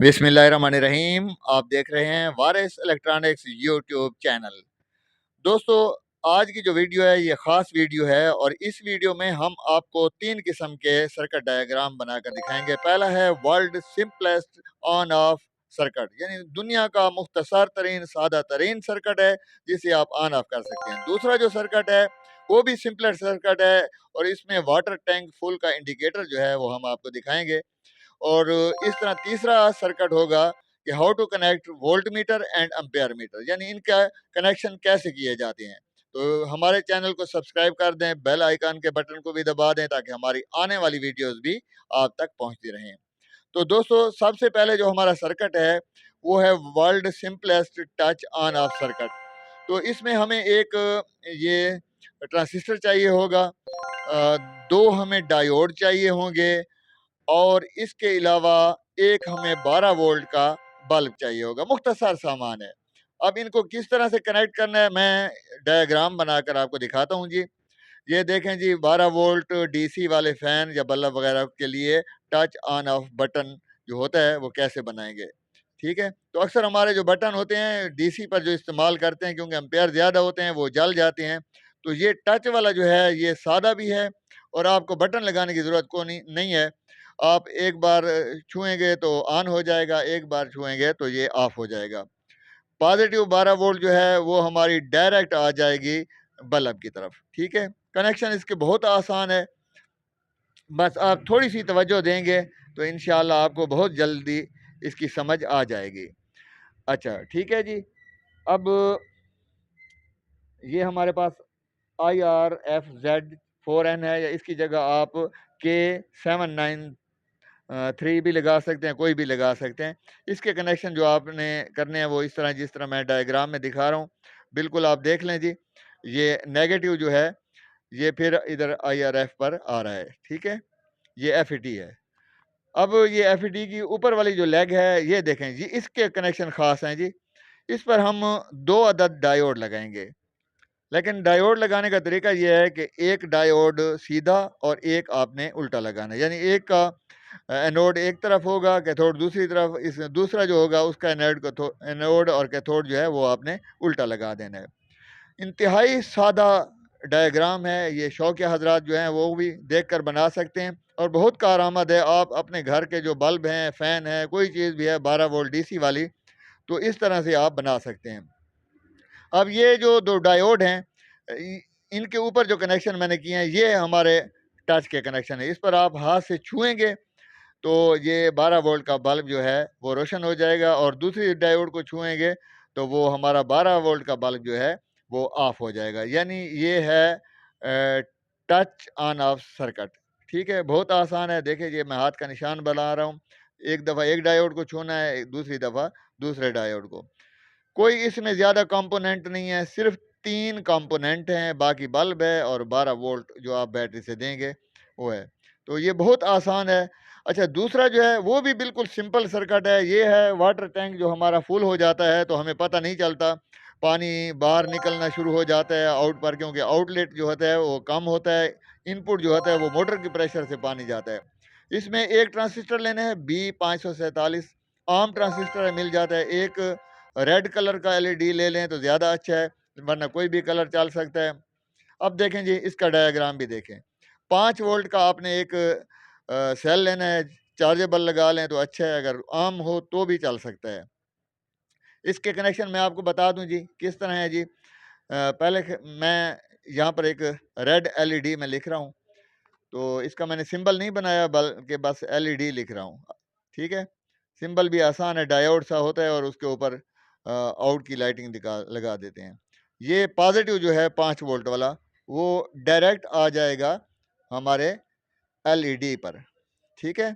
बिस्मिल्लाहिर्रहमानिर्रहीम। आप देख रहे हैं वारिस इलेक्ट्रॉनिक्स यूट्यूब चैनल। दोस्तों, आज की जो वीडियो है ये ख़ास वीडियो है और इस वीडियो में हम आपको 3 किस्म के सर्किट डायग्राम बनाकर दिखाएंगे। पहला है world simplest on off circuit, यानी दुनिया का मुख्तसर तरीन सादा तरीन सर्किट है जिसे आप ऑन ऑफ कर सकते हैं। दूसरा जो सर्किट है वो भी सिंपलेस्ट सर्किट है और इसमें वाटर टैंक फुल का इंडिकेटर जो है वो हम आपको दिखाएंगे। और इस तरह तीसरा सर्किट होगा कि how to connect volt meter and ampere meter, यानी इनका कनेक्शन कैसे किए जाते हैं। तो हमारे चैनल को सब्सक्राइब कर दें, बेल आइकन के बटन को भी दबा दें ताकि हमारी आने वाली वीडियोस भी आप तक पहुंचती रहें। तो दोस्तों, सबसे पहले जो हमारा सर्किट है वो है world simplest touch on off circuit. तो इसमें हमें एक ये ट्रांजिस्टर चाहिए होगा, दो हमें डायोड चाहिए होंगे और इसके अलावा एक हमें 12 वोल्ट का बल्ब चाहिए होगा। मुख्तसर सामान है। अब इनको किस तरह से कनेक्ट करना है मैं डायग्राम बनाकर आपको दिखाता हूँ जी। ये देखें जी, 12 वोल्ट डीसी वाले फैन या बल्ब वगैरह के लिए टच ऑन ऑफ बटन जो होता है वो कैसे बनाएंगे। ठीक है, तो अक्सर हमारे जो बटन होते हैं डीसी पर जो इस्तेमाल करते हैं, क्योंकि एम्पेयर ज़्यादा होते हैं वो जल जाते हैं। तो ये टच वाला जो है ये सादा भी है और आपको बटन लगाने की ज़रूरत को नहीं है। आप एक बार छुएंगे तो ऑन हो जाएगा, एक बार छुएंगे तो ये ऑफ हो जाएगा। पॉजिटिव 12 वोल्ट जो है वो हमारी डायरेक्ट आ जाएगी बल्ब की तरफ। ठीक है, कनेक्शन इसके बहुत आसान है, बस आप थोड़ी सी तवज्जो देंगे तो इंशाल्लाह आपको बहुत जल्दी इसकी समझ आ जाएगी। अच्छा ठीक है जी। अब ये हमारे पास IRFZ4N है, या इसकी जगह आप K793 भी लगा सकते हैं, कोई भी लगा सकते हैं। इसके कनेक्शन जो आपने करने हैं वो इस तरह, जिस तरह मैं डायग्राम में दिखा रहा हूँ बिल्कुल आप देख लें जी। ये नेगेटिव जो है ये फिर इधर IRF पर आ रहा है। ठीक है, ये FET है। अब ये FET की ऊपर वाली जो लेग है ये देखें जी, इसके कनेक्शन खास हैं जी। इस पर हम 2 अदद डायोड लगाएंगे, लेकिन डायोड लगाने का तरीका यह है कि एक डायोड सीधा और एक आपने उल्टा लगाना है, यानी एक का एनोड एक तरफ होगा, कैथोड दूसरी तरफ। इस दूसरा जो होगा उसका एनोड और कैथोड जो है वो आपने उल्टा लगा देना है। इंतहाई सादा डायग्राम है, ये शौकिया हजरात जो हैं वो भी देख कर बना सकते हैं और बहुत कारआमद है। आप अपने घर के जो बल्ब हैं, फ़ैन है, कोई चीज़ भी है 12 वोल्ट डीसी वाली, तो इस तरह से आप बना सकते हैं। अब ये जो 2 डायोड हैं इनके ऊपर जो कनेक्शन मैंने किए हैं ये हमारे टच के कनेक्शन है। इस पर आप हाथ से छुएंगे तो ये 12 वोल्ट का बल्ब जो है वो रोशन हो जाएगा और दूसरी डायोड को छुएंगे तो वो हमारा 12 वोल्ट का बल्ब जो है वो ऑफ हो जाएगा। यानी ये है टच ऑन ऑफ सर्किट। ठीक है, बहुत आसान है। देखिए ये मैं हाथ का निशान बना रहा हूँ, एक दफ़ा एक डायोड को छूना है, दूसरी दफ़ा दूसरे डायोड को। कोई इसमें ज़्यादा कंपोनेंट नहीं है, सिर्फ 3 कंपोनेंट हैं, बाकी बल्ब है और 12 वोल्ट जो आप बैटरी से देंगे वो है। तो ये बहुत आसान है। अच्छा, दूसरा जो है वो भी बिल्कुल सिंपल सर्किट है। ये है वाटर टैंक जो हमारा फुल हो जाता है तो हमें पता नहीं चलता, पानी बाहर निकलना शुरू हो जाता है आउट पर, क्योंकि आउटलेट जो होता है वो कम होता है, इनपुट जो होता है वो मोटर के प्रेशर से पानी जाता है। इसमें एक ट्रांजिस्टर लेना है B547, आम ट्रांजिस्टर मिल जाता है। एक रेड कलर का LED ले लें तो ज़्यादा अच्छा है, वरना कोई भी कलर चल सकता है। अब देखें जी, इसका डायग्राम भी देखें। 5 वोल्ट का आपने एक सेल लेना है, चार्जेबल लगा लें तो अच्छा है, अगर आम हो तो भी चल सकता है। इसके कनेक्शन मैं आपको बता दूं जी किस तरह है जी। पहले मैं यहाँ पर एक रेड LED में लिख रहा हूँ, तो इसका मैंने सिंबल नहीं बनाया बल्कि बस LED लिख रहा हूँ। ठीक है, सिंबल भी आसान है, डायोड सा होता है और उसके ऊपर आउट की लाइटिंग लगा देते हैं। ये पॉजिटिव जो है 5 वोल्ट वाला वो डायरेक्ट आ जाएगा हमारे LED पर। ठीक है,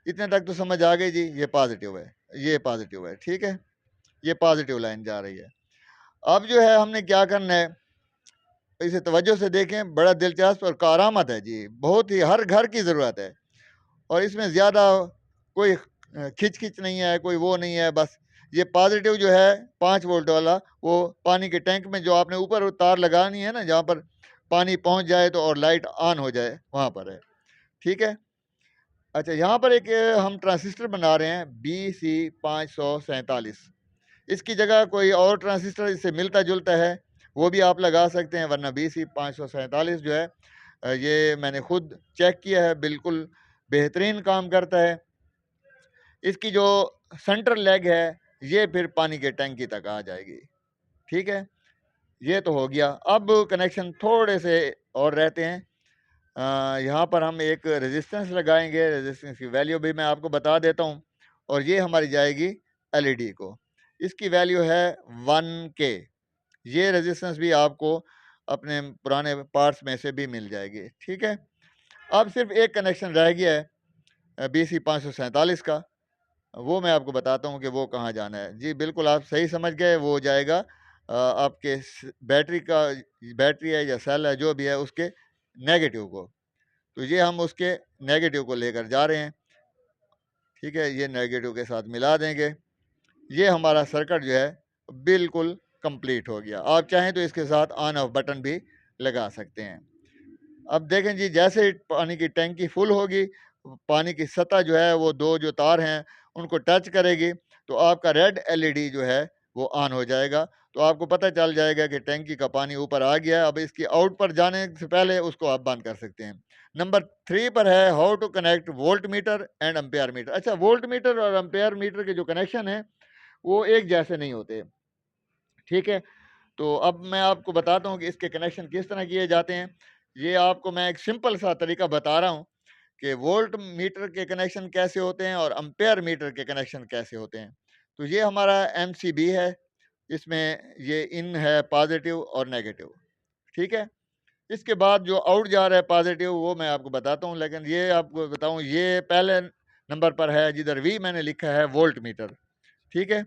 इतने तक तो समझ आ गई जी। ये पॉजिटिव है, ये पॉजिटिव है। ठीक है, ये पॉजिटिव लाइन जा रही है। अब जो है हमने क्या करना है, इसे तवज्जो से देखें, बड़ा दिलचस्प और कारआमद है जी, बहुत ही हर घर की ज़रूरत है और इसमें ज़्यादा कोई खिंच खिंच नहीं है, कोई वो नहीं है। बस ये पॉजिटिव जो है 5 वोल्ट वाला वो पानी के टैंक में जो आपने ऊपर तार लगानी है ना, जहाँ पर पानी पहुँच जाए तो और लाइट ऑन हो जाए वहाँ पर है। ठीक है, اچھا یہاں پر ایک ہم ٹرانسسٹر بنا رہے ہیں BC547. اس کی جگہ کوئی اور ٹرانسسٹر اس سے ملتا جلتا ہے وہ بھی آپ لگا سکتے ہیں، ورنہ BC547 جو ہے یہ میں نے خود چیک کیا ہے، بالکل بہترین کام کرتا ہے۔ اس کی جو سینٹر لیگ ہے یہ پھر پانی کے ٹینکی تک آ جائے گی، ٹھیک ہے۔ یہ تو ہو گیا، اب کنیکشن تھوڑے سے اور رہتے ہیں۔ یہاں پر ہم ایک ریزسٹنس لگائیں گے، ریزسٹنس کی ویلیو بھی میں آپ کو بتا دیتا ہوں، اور یہ ہماری جائے گی LED کو، اس کی ویلیو ہے 1K۔ یہ ریزسٹنس بھی آپ کو اپنے پرانے پارٹس میں سے بھی مل جائے گی، ٹھیک ہے۔ اب صرف ایک کنیکشن رہ گیا ہے BC547 کا، وہ میں آپ کو بتاتا ہوں کہ وہ کہاں جانا ہے۔ جی بالکل آپ صحیح سمجھ گئے، وہ جائے گا آپ کے بیٹری ہے یا سیل ہے جو بھی ہے اس کے نیگیٹو کو، تو یہ ہم اس کے نیگیٹو کو لے کر جا رہے ہیں، ٹھیک ہے۔ یہ نیگیٹو کے ساتھ ملا دیں گے، یہ ہمارا سرکٹ جو ہے بالکل کمپلیٹ ہو گیا۔ آپ چاہیں تو اس کے ساتھ آن آف بٹن بھی لگا سکتے ہیں۔ اب دیکھیں جی، جیسے پانی کی ٹینکی فل ہوگی، پانی کی سطح جو ہے وہ دو جو تار ہیں ان کو ٹچ کرے گی تو آپ کا ریڈ LED جو ہے وہ آن ہو جائے گا، تو آپ کو پتہ چل جائے گا کہ ٹینکی کا پانی اوپر آ گیا ہے۔ اب اس کی آؤٹ پر جانے سے پہلے اس کو آپ بند کر سکتے ہیں۔ نمبر 3 پر ہے how to connect volt meter and ampere meter. اچھا، وولٹ میٹر اور امپیئر میٹر کے جو کنیکشن ہیں وہ ایک جیسے نہیں ہوتے، ٹھیک ہے۔ تو اب میں آپ کو بتاتا ہوں کہ اس کے کنیکشن کس طرح کیے جاتے ہیں۔ یہ آپ کو میں ایک سمپل سا طریقہ بتا رہا ہوں کہ وولٹ میٹر کے کنیکشن کیسے ہوتے ہیں اور امپیئر میٹر کے کنیکشن کیسے ہوتے ہیں۔ تو یہ ہمارا MCB ہے، اس میں یہ ان ہے پازیٹیو اور نیگیٹو، ٹھیک ہے۔ اس کے بعد جو آؤٹ جا رہا ہے پازیٹیو وہ میں آپ کو بتاتا ہوں، لیکن یہ آپ کو بتاؤں یہ پہلے نمبر پر ہے جدھر V میں نے لکھا ہے وولٹ میٹر، ٹھیک ہے۔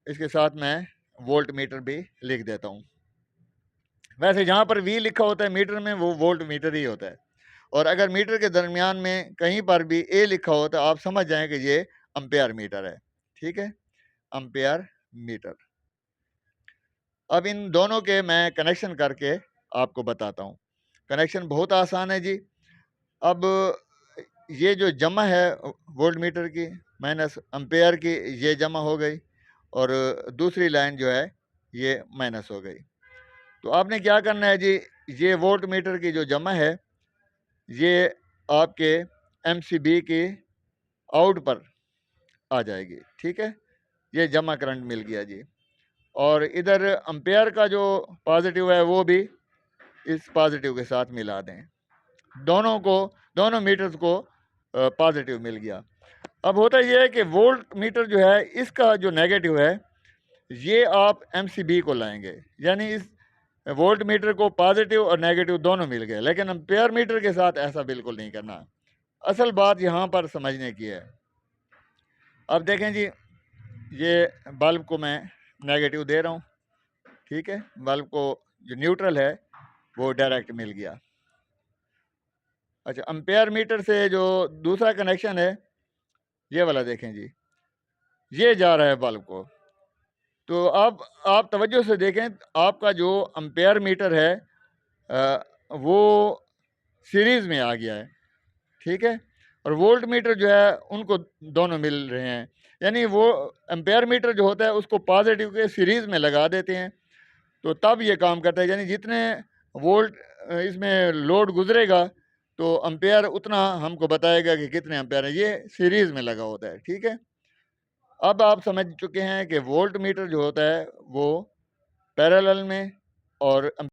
اس کے ساتھ میں وولٹ میٹر بھی لکھ دیتا ہوں۔ ویسے جہاں پر V لکھا ہوتا ہے میٹر میں وہ وولٹ میٹر ہی ہوتا ہے، اور اگر میٹر کے درمیان میں کہیں پر بھی A لکھا ہوتا ہے آپ سمجھ جائیں کہ یہ امپیئر میٹر ہے، ٹھیک ہے، امپیئر میٹر۔ اب ان دونوں کے میں کنیکشن کر کے آپ کو بتاتا ہوں۔ کنیکشن بہت آسان ہے جی۔ اب یہ جو جمع ہے وولٹ میٹر کی مائنس امپیئر کی یہ جمع ہو گئی، اور دوسری لائن جو ہے یہ مائنس ہو گئی۔ تو آپ نے کیا کرنا ہے جی، یہ وولٹ میٹر کی جو جمع ہے یہ آپ کے MCB کی آؤٹ پر آ جائے گی، ٹھیک ہے۔ یہ جمع کرنٹ مل گیا جی، اور ادھر امپیئر کا جو پازیٹیو ہے وہ بھی اس پازیٹیو کے ساتھ ملا دیں، دونوں میٹرز کو پازیٹیو مل گیا۔ اب ہوتا یہ ہے کہ وولٹ میٹر جو ہے اس کا جو نیگیٹو ہے یہ آپ MCB کو لائیں گے، یعنی اس وولٹ میٹر کو پازیٹیو اور نیگیٹو دونوں مل گئے، لیکن امپیئر میٹر کے ساتھ ایسا بالکل نہیں کرنا۔ اصل بات یہاں پر سمجھنے کی ہے۔ اب دیکھیں جی، یہ بلب کو میں نیگیٹو دے رہا ہوں، ٹھیک ہے، بلب کو جو نیوٹرل ہے وہ ڈائریکٹ مل گیا۔ اچھا، امپیئر میٹر سے جو دوسرا کنیکشن ہے یہ والا دیکھیں جی، یہ جا رہا ہے بلب کو، تو اب آپ توجہ سے دیکھیں آپ کا جو امپیئر میٹر ہے وہ سیریز میں آ گیا ہے، ٹھیک ہے، اور وولٹ میٹر جو ہے ان کو دونوں مل رہے ہیں، یعنی وہ امپیئر میٹر جو ہوتا ہے اس کو پازیٹیو کے سیریز میں لگا دیتے ہیں تو تب یہ کام کرتا ہے، یعنی جتنے وولٹ اس میں لوڈ گزرے گا تو امپیئر اتنا ہم کو بتائے گا کہ کتنے امپیئر ہیں، یہ سیریز میں لگا ہوتا ہے، ٹھیک ہے۔ اب آپ سمجھ چکے ہیں کہ وولٹ میٹر جو ہوتا ہے وہ پیرالل میں اور